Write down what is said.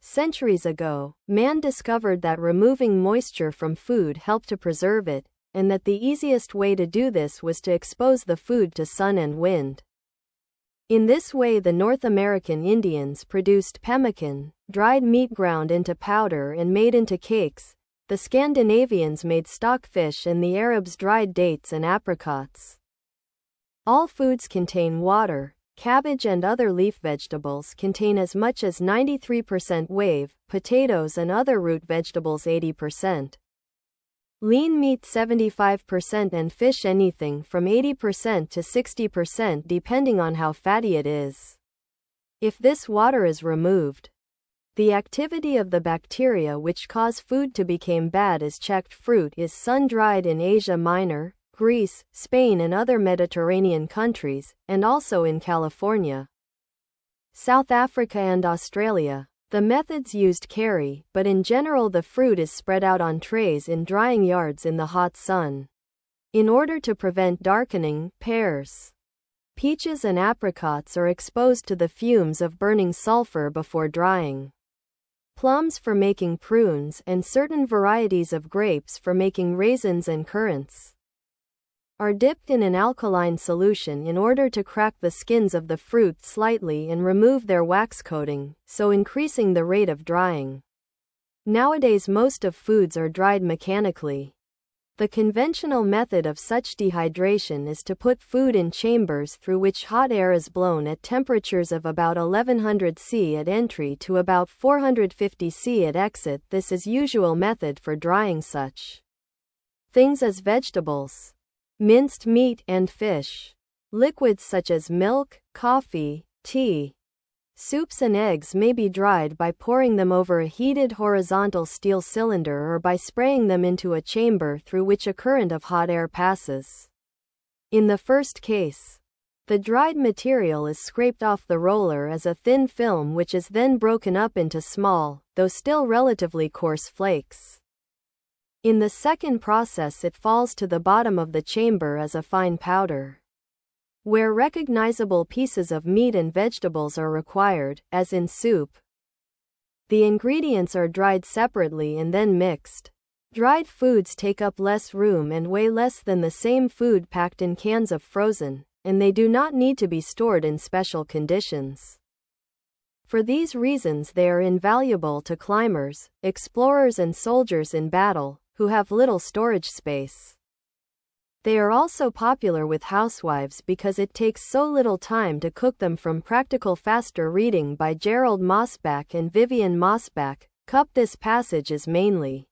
Centuries ago, man discovered that removing moisture from food helped to preserve it, and that the easiest way to do this was to expose the food to sun and wind. In this way, the North American Indians produced pemmican, dried meat ground into powder and made into cakes, the Scandinavians made stockfish, and the Arabs dried dates and apricots. All foods contain water. Cabbage and other leaf vegetables contain as much as 93% wave, potatoes and other root vegetables 80%. Lean meat 75% and fish anything from 80% to 60% depending on how fatty it is. If this water is removed, the activity of the bacteria which cause food to become bad is checked. Fruit is sun-dried in Asia Minor, Greece, Spain and other Mediterranean countries, and also in California, South Africa and Australia. The methods used vary, but in general the fruit is spread out on trays in drying yards in the hot sun. In order to prevent darkening, pears, peaches and apricots are exposed to the fumes of burning sulfur before drying. Plums for making prunes and certain varieties of grapes for making raisins and currants are dipped in an alkaline solution in order to crack the skins of the fruit slightly and remove their wax coating, so increasing the rate of drying. Nowadays most of foods are dried mechanically. The conventional method of such dehydration is to put food in chambers through which hot air is blown at temperatures of about 1100 C at entry to about 450 C at exit. This is usual method for drying such things as vegetables, minced meat and fish. Liquids such as milk, coffee, tea, soups and eggs may be dried by pouring them over a heated horizontal steel cylinder or by spraying them into a chamber through which a current of hot air passes. In the first case, the dried material is scraped off the roller as a thin film which is then broken up into small, though still relatively coarse flakes. In the second process it falls to the bottom of the chamber as a fine powder. Where recognizable pieces of meat and vegetables are required, as in soup, the ingredients are dried separately and then mixed. Dried foods take up less room and weigh less than the same food packed in cans of frozen, and they do not need to be stored in special conditions. For these reasons they are invaluable to climbers, explorers and soldiers in battle, who have little storage space. They are also popular with housewives because it takes so little time to cook them. From Practical Faster reading by Gerald Mosbach and Vivian Mosbach. This passage is mainly